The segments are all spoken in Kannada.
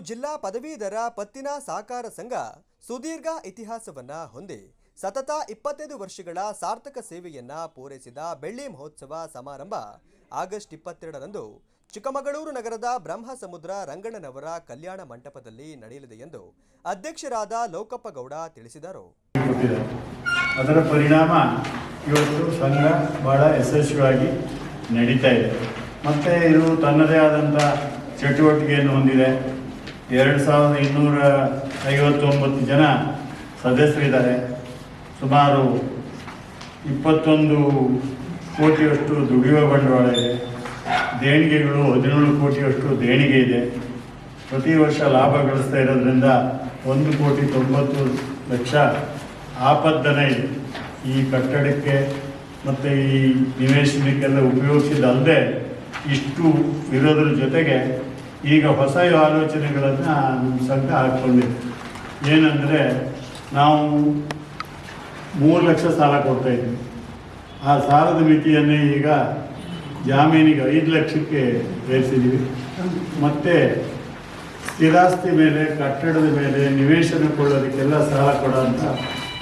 ಜಿಲ್ಲಾ ಪದವೀಧರ ಪತ್ತಿನ ಸಹಕಾರ ಸಂಘ ಸುದೀರ್ಘ ಇತಿಹಾಸವನ್ನ ಹೊಂದಿ ಸತತ 25 ವರ್ಷಗಳ ಸಾರ್ಥಕ ಸೇವೆಯನ್ನ ಪೂರೈಸಿದ ಬೆಳ್ಳಿ ಮಹೋತ್ಸವ ಸಮಾರಂಭ ಆಗಸ್ಟ್ 22ರಂದು ಚಿಕ್ಕಮಗಳೂರು ನಗರದ ಬ್ರಹ್ಮಸಮುದ್ರ ರಂಗಣ್ಣನವರ ಕಲ್ಯಾಣ ಮಂಟಪದಲ್ಲಿ ನಡೆಯಲಿದೆ ಎಂದು ಅಧ್ಯಕ್ಷರಾದ ಲೋಕಪ್ಪ ಗೌಡ ತಿಳಿಸಿದರು. ಅದರ ಪರಿಣಾಮ ಇವತ್ತು ಸಂಘ ಬಹಳ ಯಶಸ್ವಿಯಾಗಿ ನಡೀತಾ ಇದೆ. ಮತ್ತೆ ಇದು ತನ್ನದೇ ಆದಂಥ ಚಟುವಟಿಕೆಯನ್ನು ಹೊಂದಿದೆ. 2259 ಜನ ಸದಸ್ಯರಿದ್ದಾರೆ. ಸುಮಾರು 21 ಕೋಟಿಯಷ್ಟು ದುಡಿಯುವ ಬಂಡವಾಳ ಇದೆ. ದೇಣಿಗೆಗಳು 17 ಕೋಟಿಯಷ್ಟು ದೇಣಿಗೆ ಇದೆ. ಪ್ರತಿ ವರ್ಷ ಲಾಭ ಗಳಿಸ್ತಾ ಇರೋದ್ರಿಂದ 1,90,00,000 ಆಪದ್ದನ ಇದೆ. ಈ ಕಟ್ಟಡಕ್ಕೆ ಮತ್ತು ಈ ನಿವೇಶನಕ್ಕೆಲ್ಲ ಉಪಯೋಗಿಸಿದಲ್ಲದೆ ಇಷ್ಟು ಇರೋದ್ರ ಜೊತೆಗೆ ಈಗ ಹೊಸ ಆಲೋಚನೆಗಳನ್ನು ನಮ್ಮ ಸಂಘ ಹಾಕ್ಕೊಂಡಿದೆ. ಏನಂದರೆ ನಾವು 3 ಲಕ್ಷ ಸಾಲ ಕೊಡ್ತಾಯಿದ್ವಿ. ಆ ಸಾಲದ ಮಿತಿಯನ್ನೇ ಈಗ ಜಾಮೀನಿಗೆ 5 ಲಕ್ಷಕ್ಕೆ ಏರಿಸಿದ್ದೀವಿ. ಮತ್ತು ಸ್ಥಿರಾಸ್ತಿ ಮೇಲೆ, ಕಟ್ಟಡದ ಮೇಲೆ ನಿವೇಶನ ಕೊಳ್ಳೋದಕ್ಕೆಲ್ಲ ಸಾಲ ಕೊಡೋಂಥ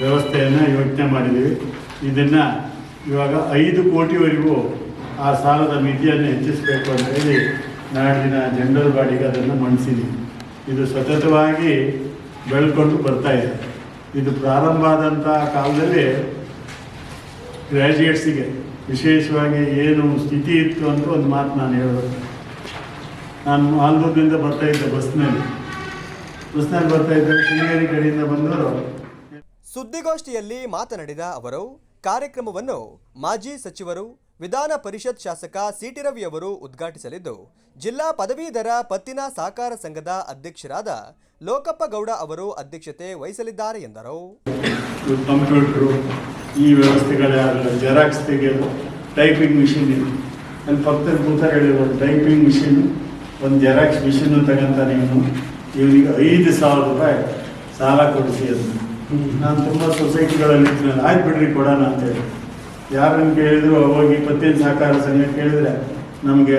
ವ್ಯವಸ್ಥೆಯನ್ನು ಯೋಚನೆ ಮಾಡಿದ್ದೀವಿ. ಇದನ್ನು ಇವಾಗ 5 ಕೋಟಿವರೆಗೂ ಆ ಸಾಲದ ಮಿತಿಯನ್ನು ಹೆಚ್ಚಿಸಬೇಕು ಅಂತ ಹೇಳಿ ನಾಡಿನ ಜನರಲ್ ಬಾಡಿಗೆ ಅದನ್ನು ಮಂಡಿಸಿದ್ದೀವಿ. ಇದು ಸತತವಾಗಿ ಬೆಳ್ಕೊಂಡು ಬರ್ತಾಯಿದೆ. ಇದು ಪ್ರಾರಂಭ ಆದಂಥ ಕಾಲದಲ್ಲಿ ಗ್ರ್ಯಾಜುಯೇಟ್ಸಿಗೆ ವಿಶೇಷವಾಗಿ ಏನು ಸ್ಥಿತಿ ಇತ್ತು ಅಂತ ಒಂದು ಮಾತು ನಾನು ಹೇಳಬೇಕು. ನಾನು ಆಲ್ದೂರಿನಿಂದ ಬರ್ತಾಯಿದ್ದೆ, ಬಸ್ನಲ್ಲಿ ಬರ್ತಾಯಿದ್ದೆ. ಶೃಂಗೇರಿ ಕಡೆಯಿಂದ ಬಂದವರು. ಸುದ್ದಿಗೋಷ್ಠಿಯಲ್ಲಿ ಮಾತನಾಡಿದ ಅವರು, ಕಾರ್ಯಕ್ರಮವನ್ನು ಮಾಜಿ ಸಚಿವರು ವಿಧಾನ ಪರಿಷತ್ ಶಾಸಕ ಸಿಟಿ ರವಿ ಅವರು ಉದ್ಘಾಟಿಸಲಿದ್ದು, ಜಿಲ್ಲಾ ಪದವೀಧರ ಪತ್ತಿನ ಸಹಕಾರ ಸಂಘದ ಅಧ್ಯಕ್ಷರಾದ ಲೋಕಪ್ಪ ಗೌಡ ಅವರು ಅಧ್ಯಕ್ಷತೆ ವಹಿಸಲಿದ್ದಾರೆ ಎಂದರು. ಕಂಪ್ಯೂಟರು, ಈ ವ್ಯವಸ್ಥೆಗಳ ಜೆರಾಕ್ಸ್ ತೆಗೆಯೋದು, ಟೈಪಿಂಗ್ ಮಿಷಿನ್ ಇದೆ. ಅಲ್ಲಿ ಪಕ್ಕದ ಕೂತಾರೆ ಹೇಳಿರೋದು ಟೈಪಿಂಗ್ ಮಿಷಿನ್, ಒಂದು ಜೆರಾಕ್ಸ್ ಮಿಷಿನ್ನು ತಗೊಂತ ನೀವು ಇವನಿಗೆ 5,000 ರೂಪಾಯಿ ಸಾಲ ಕೊಡಿಸಿ ಅಂತ. ನಾನು ತುಂಬ ಸೊಸೈಟಿಗಳಲ್ಲಿ ಆಯ್ತು ಬಿಡ್ರಿ ಕೊಡೋಣ ಅಂತೇಳಿ ಯಾರನ್ನು ಕೇಳಿದ್ರು ಹೋಗಿ ಪತ್ತಿನ ಸಹಕಾರ ಸಂಘ ಕೇಳಿದರೆ ನಮಗೆ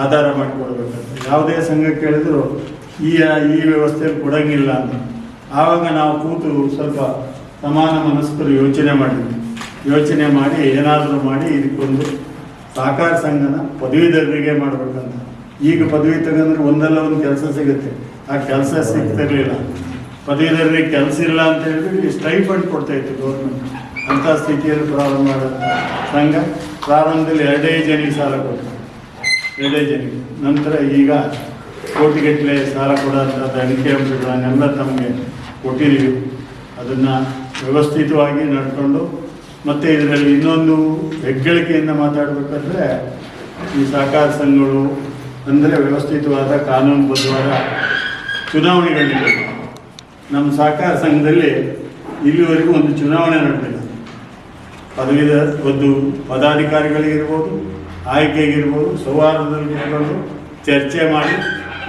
ಆಧಾರ ಮಾಡಿಕೊಡ್ಬೇಕಂತ. ಯಾವುದೇ ಸಂಘ ಕೇಳಿದ್ರು ಈ ವ್ಯವಸ್ಥೆಯಲ್ಲಿ ಕೊಡೋಂಗಿಲ್ಲ ಅಂತ. ಆವಾಗ ನಾವು ಕೂತು ಸ್ವಲ್ಪ ಸಮಾನ ಮನಸ್ಕರು ಯೋಚನೆ ಮಾಡಿ ಏನಾದರೂ ಮಾಡಿ ಇದಕ್ಕೊಂದು ಸಹಕಾರ ಸಂಘನ ಪದವೀಧರರಿಗೆ ಮಾಡಬೇಕಂತ. ಈಗ ಪದವಿ ತಗೊಂಡ್ರೆ ಒಂದಲ್ಲ ಒಂದು ಕೆಲಸ ಸಿಗುತ್ತೆ. ಆ ಕೆಲಸ ಸಿಗ್ತಿರ್ಲಿಲ್ಲ. ಪದವೀಧರರಿಗೆ ಕೆಲಸ ಇಲ್ಲ ಅಂತ ಹೇಳಿದ್ರೆ ಸ್ಟೈಫಂಡ್ ಕೊಡ್ತಾಯಿತ್ತು ಗೌರ್ಮೆಂಟ್. ಅಂಥ ಸ್ಥಿತಿಯಲ್ಲಿ ಪ್ರಾರಂಭ ಮಾಡೋಂಥ ಸಂಘ. ಪ್ರಾರಂಭದಲ್ಲಿ 2 ಜನಿಗೆ ಸಾಲ ಕೊಡ್ತಾರೆ, 2 ಜನಿಗೆ. ನಂತರ ಈಗ ಕೋಟಿಗಟ್ಟಲೆ ಸಾಲ ಕೊಡೋಂಥದ್ದು ಅಂಕಿಅಂಶಗಳನ್ನೆಲ್ಲ ತಮಗೆ ಕೊಟ್ಟಿದ್ದೀವಿ. ಅದನ್ನು ವ್ಯವಸ್ಥಿತವಾಗಿ ನಡ್ಕೊಂಡು, ಮತ್ತು ಇದರಲ್ಲಿ ಇನ್ನೊಂದು ಹೆಗ್ಗಳಿಕೆಯಿಂದ ಮಾತಾಡಬೇಕಂದ್ರೆ ಈ ಸಹಕಾರ ಸಂಘಗಳು ಅಂದರೆ ವ್ಯವಸ್ಥಿತವಾದ ಕಾನೂನುಬದ್ಧವಾದ ಚುನಾವಣೆಗಳಿವೆ. ನಮ್ಮ ಸಹಕಾರ ಸಂಘದಲ್ಲಿ ಇಲ್ಲಿವರೆಗೂ ಒಂದು ಚುನಾವಣೆ ನಡೆದಿಲ್ಲ. ಒಂದು ಪದಾಧಿಕಾರಿಗಳಿಗಿರ್ಬೋದು, ಆಯ್ಕೆಗಿರ್ಬೋದು, ಸೌಹಾರ್ದದಲ್ಲಿ ಇರ್ಬೋದು, ಚರ್ಚೆ ಮಾಡಿ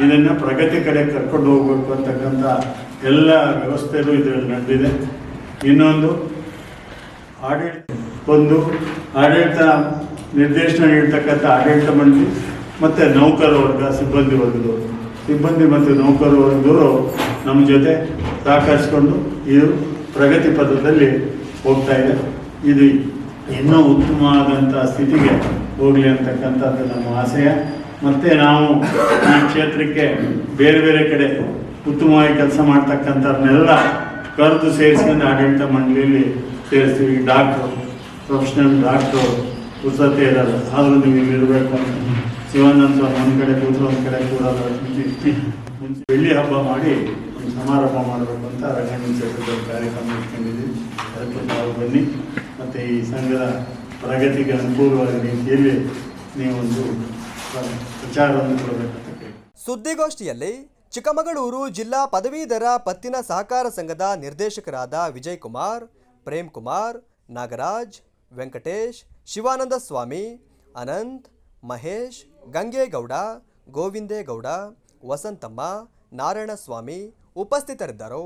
ಇದನ್ನು ಪ್ರಗತಿ ಕಡೆ ಕರ್ಕೊಂಡು ಹೋಗ್ಬೇಕು ಅಂತಕ್ಕಂಥ ಎಲ್ಲ ವ್ಯವಸ್ಥೆಯೂ ಇದರಲ್ಲಿ ನಡೆದಿದೆ. ಇನ್ನೊಂದು ಆಡಳಿತ ನಿರ್ದೇಶನ ನೀಡ್ತಕ್ಕಂಥ ಆಡಳಿತ ಮಂಡಳಿ ಮತ್ತು ನೌಕರ ವರ್ಗ, ಸಿಬ್ಬಂದಿ ಮತ್ತು ನೌಕರ ವರ್ಗದವರು ನಮ್ಮ ಜೊತೆ ಸಹಕರಿಸಿಕೊಂಡು ಇದು ಪ್ರಗತಿ ಪಥದಲ್ಲಿ ಹೋಗ್ತಾ ಇದೆ. ಇದು ಇನ್ನೂ ಉತ್ತಮವಾದಂಥ ಸ್ಥಿತಿಗೆ ಹೋಗಲಿ ಅಂತಕ್ಕಂಥದ್ದು ನಮ್ಮ ಆಶಯ. ಮತ್ತು ನಾವು ಈ ಕ್ಷೇತ್ರಕ್ಕೆ ಬೇರೆ ಬೇರೆ ಕಡೆ ಉತ್ತಮವಾಗಿ ಕೆಲಸ ಮಾಡ್ತಕ್ಕಂಥವ್ರನ್ನೆಲ್ಲ ಕರೆದು ಸೇರಿಸ್ಕೊಂಡು ಆಡಳಿತ ಮಂಡಳಿಯಲ್ಲಿ ಸೇರಿಸ್ತೀವಿ. ಡಾಕ್ಟ್ರು, ಪ್ರೊಫೆಷನಲ್ ಡಾಕ್ಟ್ರು ಪುಸ್ತಕ ಇರೋದು, ಆದರೂ ನೀವು ಇರಬೇಕು ಅಂತ ಶಿವಾನಂದ ಒಂದು ಕಡೆ ಕೂತರು, ಒಂದು ಕಡೆ ಕೂಡೋದು. ಮುಂಚೆ ಬೆಳ್ಳಿ ಹಬ್ಬ ಮಾಡಿ ಒಂದು ಸಮಾರಂಭ ಮಾಡಬೇಕು ಅಂತ ರಂಗಣ್ಣನ ಕ್ಷೇತ್ರದಲ್ಲಿ ಕಾರ್ಯಕ್ರಮ ಇಟ್ಕೊಂಡಿದ್ದೀವಿ. ಅದಕ್ಕೆ ನಾವು ಬನ್ನಿ. ಮತ್ತು ಈ ಸಂಘದ ಪ್ರಗತಿಗೆ ಅನುಕೂಲವಾದ ರೀತಿಯಲ್ಲಿ ನೀವೊಂದು ವಿಚಾರವನ್ನು ಕೊಡಬೇಕಂತ ಕೇಳಿ. ಸುದ್ದಿಗೋಷ್ಠಿಯಲ್ಲಿ ಚಿಕ್ಕಮಗಳೂರು ಜಿಲ್ಲಾ ಪದವೀಧರ ಪತ್ತಿನ ಸಹಕಾರ ಸಂಘದ ನಿರ್ದೇಶಕರಾದ ವಿಜಯ್ ಕುಮಾರ್, ಪ್ರೇಮ್ ಕುಮಾರ್, ನಾಗರಾಜ್, ವೆಂಕಟೇಶ್, ಶಿವಾನಂದ ಸ್ವಾಮಿ, ಅನಂತ್, ಮಹೇಶ್, ಗಂಗೇಗೌಡ, ಗೋವಿಂದೇಗೌಡ, ವಸಂತಮ್ಮ, ನಾರಾಯಣಸ್ವಾಮಿ ಉಪಸ್ಥಿತರಿದ್ದರು.